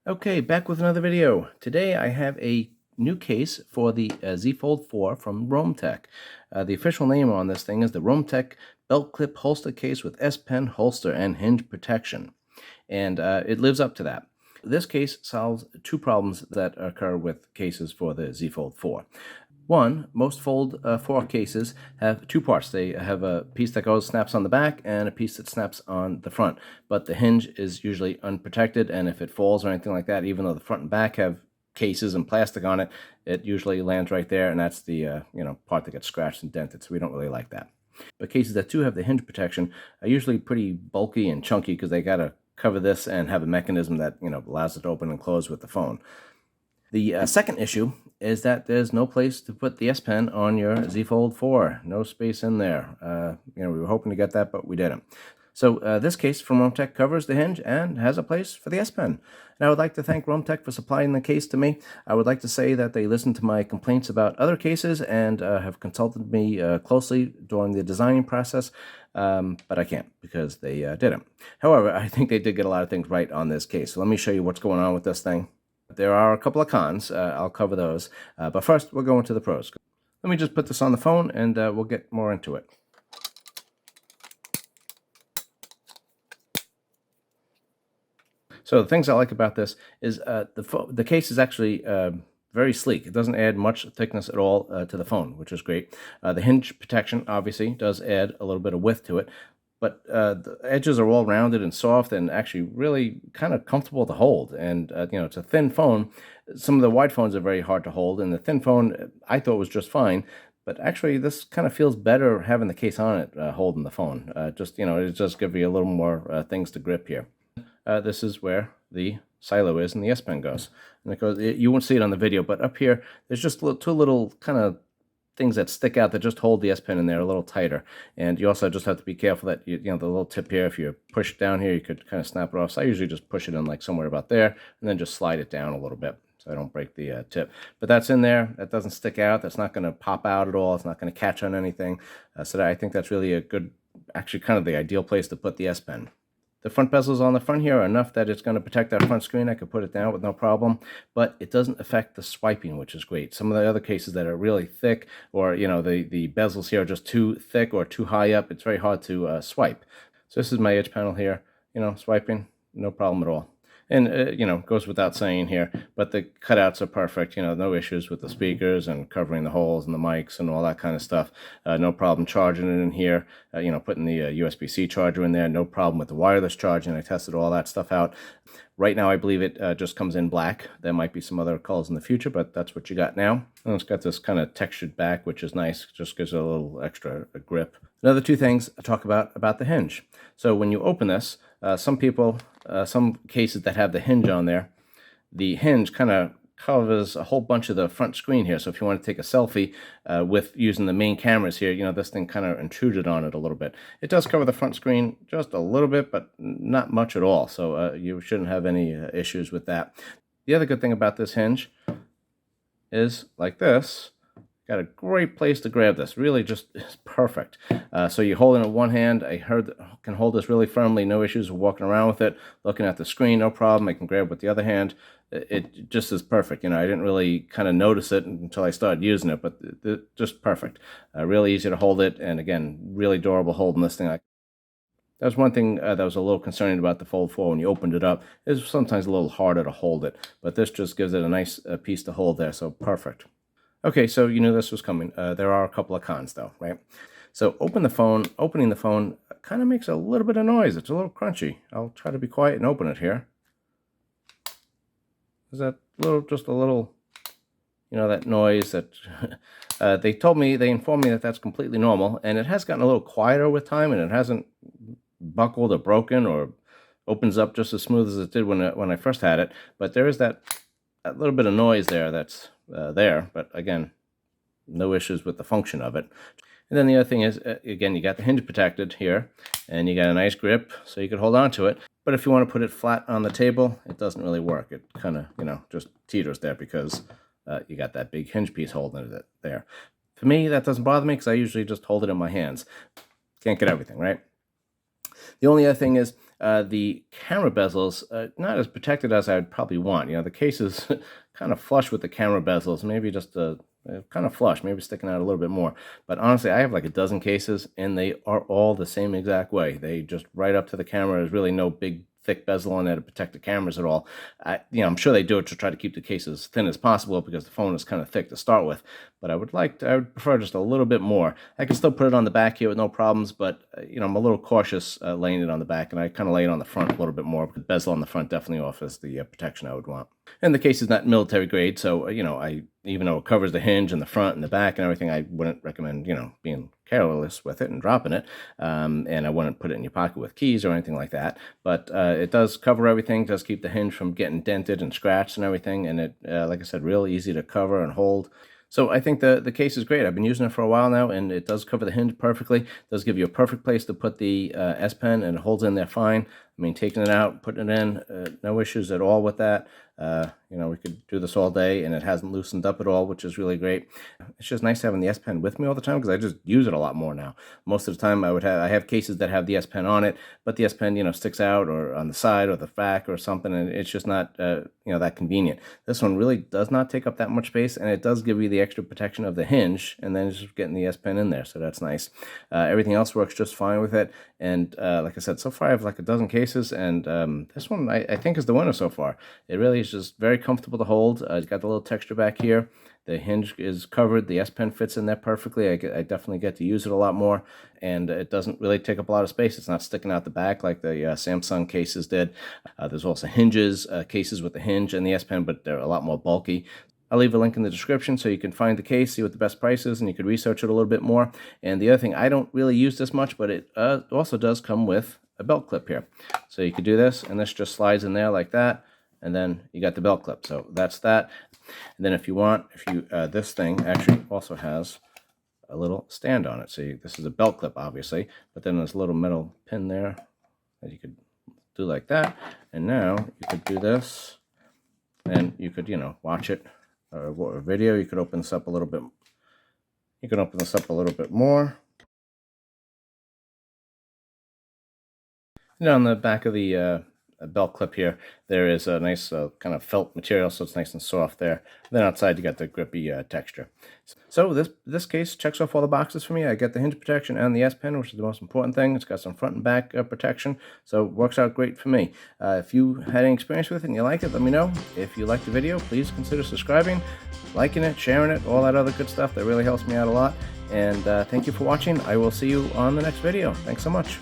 Okay, back with another video. Today I have a new case for the Z Fold 4 from RoamTech. The official name on this thing is the RoamTech Belt Clip Holster Case with S Pen holster and hinge protection. And it lives up to that. This case solves two problems that occur with cases for the Z Fold 4. One, most Fold 4 cases have two parts. They have a piece that snaps on the back and a piece that snaps on the front. But the hinge is usually unprotected, and if it falls or anything like that, even though the front and back have cases and plastic on it, it usually lands right there, and that's the part that gets scratched and dented, so we don't really like that. But cases that do have the hinge protection are usually pretty bulky and chunky because they got to cover this and have a mechanism that allows it to open and close with the phone. The second issue is that there's no place to put the S Pen on your Z Fold 4. No space in there. We were hoping to get that, but we didn't. So this case from RoamTech covers the hinge and has a place for the S Pen. And I would like to thank RoamTech for supplying the case to me. I would like to say that they listened to my complaints about other cases and have consulted me closely during the designing process, but I can't because they didn't. However, I think they did get a lot of things right on this case. So let me show you what's going on with this thing. There are a couple of cons. I'll cover those. But first, we'll go into the pros. Let me just put this on the phone, and we'll get more into it. So the things I like about this is the case is actually very sleek. It doesn't add much thickness at all to the phone, which is great. The hinge protection, obviously, does add a little bit of width to it. But the edges are all rounded and soft and actually really kind of comfortable to hold. And, it's a thin phone. Some of the wide phones are very hard to hold. And the thin phone, I thought was just fine. But actually, this kind of feels better having the case on it, holding the phone. It just gives you a little more things to grip here. This is where the silo is and the S Pen goes. And it goes. You won't see it on the video, but up here, there's just two little kind of things that stick out that just hold the S Pen in there a little tighter. And you also just have to be careful that the little tip here, if you push it down here, you could kind of snap it off. So I usually just push it in like somewhere about there and then just slide it down a little bit so I don't break the tip. But that's in there. That doesn't stick out. That's not going to pop out at all. It's not going to catch on anything. So I think that's really a good, actually kind of the ideal place to put the S Pen. The front bezels on the front here are enough that it's going to protect that front screen. I could put it down with no problem, but it doesn't affect the swiping, which is great. Some of the other cases that are really thick, or the bezels here are just too thick or too high up, it's very hard to swipe. So this is my edge panel here, swiping, no problem at all. And, goes without saying here, but the cutouts are perfect, no issues with the speakers and covering the holes and the mics and all that kind of stuff. No problem charging it in here, putting the USB-C charger in there, no problem with the wireless charging. I tested all that stuff out. Right now, I believe it just comes in black. There might be some other colors in the future, but that's what you got now. And it's got this kind of textured back, which is nice. Just gives it a little extra grip. Another two things to talk about the hinge. So when you open this, some cases that have the hinge on there, the hinge kind of covers a whole bunch of the front screen here. So if you want to take a selfie with using the main cameras here, this thing kind of intruded on it a little bit. It does cover the front screen just a little bit, but not much at all. So you shouldn't have any issues with that. The other good thing about this hinge is like this. Got a great place to grab this. Really just is perfect. So you hold it in one hand. I can hold this really firmly. No issues with walking around with it. Looking at the screen, no problem. I can grab with the other hand. It just is perfect. I didn't really kind of notice it until I started using it, but just perfect. Really easy to hold it. And again, really durable holding this thing. That was one thing that was a little concerning about the Fold 4 when you opened it up. It was sometimes a little harder to hold it, but this just gives it a nice piece to hold there. So perfect. Okay, so you knew this was coming. There are a couple of cons, though, right? So opening the phone kind of makes a little bit of noise. It's a little crunchy. I'll try to be quiet and open it here. Is that just a little, that noise that they informed me that that's completely normal, and it has gotten a little quieter with time, and it hasn't buckled or broken or opens up just as smooth as it did when I first had it. But there is that little bit of noise there that's there, but again, no issues with the function of it. And then the other thing is, again, you got the hinge protected here, and you got a nice grip, so you could hold on to it. But if you want to put it flat on the table, it doesn't really work. It kind of, just teeters there because you got that big hinge piece holding it there. For me, that doesn't bother me because I usually just hold it in my hands. Can't get everything, right? The only other thing is the camera bezels, not as protected as I'd probably want. The case is kind of flush with the camera bezels, maybe just kind of flush, maybe sticking out a little bit more. But honestly, I have like a dozen cases, and they are all the same exact way. They just right up to the camera. There's really no big thick bezel on there to protect the cameras at all. I'm sure they do it to try to keep the case as thin as possible because the phone is kind of thick to start with. But I would prefer just a little bit more. I can still put it on the back here with no problems, but I'm a little cautious laying it on the back, and I kind of lay it on the front a little bit more. The bezel on the front definitely offers the protection I would want. And the case is not military grade, so even though it covers the hinge and the front and the back and everything, I wouldn't recommend being careless with it and dropping it, and I wouldn't put it in your pocket with keys or anything like that. But it does cover everything, does keep the hinge from getting dented and scratched and everything, and it, like I said, real easy to cover and hold. So I think the case is great. I've been using it for a while now, and it does cover the hinge perfectly. It does give you a perfect place to put the S Pen, and it holds in there fine. I mean, taking it out, putting it in, no issues at all with that. We could do this all day, and it hasn't loosened up at all, which is really great. It's just nice having the S Pen with me all the time because I just use it a lot more now. Most of the time, I have cases that have the S Pen on it, but the S Pen, sticks out or on the side or the back or something, and it's just not, that convenient. This one really does not take up that much space, and it does give you the extra protection of the hinge, and then just getting the S Pen in there, so that's nice. Everything else works just fine with it, and like I said, so far I have like a dozen cases, and this one I think is the winner so far. It really is just very comfortable to hold. It's got the little texture back here. The hinge is covered. The S Pen fits in there perfectly. I definitely get to use it a lot more, and it doesn't really take up a lot of space. It's not sticking out the back like the Samsung cases did. There's also hinges, cases with the hinge and the S Pen, but they're a lot more bulky. I'll leave a link in the description so you can find the case, see what the best price is, and you can research it a little bit more. And the other thing, I don't really use this much, but it also does come with a belt clip here. So you could do this, and this just slides in there like that, and then you got the belt clip. So that's that. And then if you this thing actually also has a little stand on it. See, this is a belt clip, obviously, but then there's a little metal pin there that you could do like that. And now you could do this, and you could, watch it or a video. You could open this up a little bit. You can open this up a little bit more. And on the back of the belt clip here, there is a nice kind of felt material, so it's nice and soft there. And then outside you got the grippy texture. So this case checks off all the boxes for me. I get the hinge protection and the S Pen, which is the most important thing. It's got some front and back protection, so it works out great for me. If you had any experience with it and you like it, let me know. If you liked the video, please consider subscribing, liking it, sharing it, all that other good stuff. That really helps me out a lot. And thank you for watching. I will see you on the next video. Thanks so much.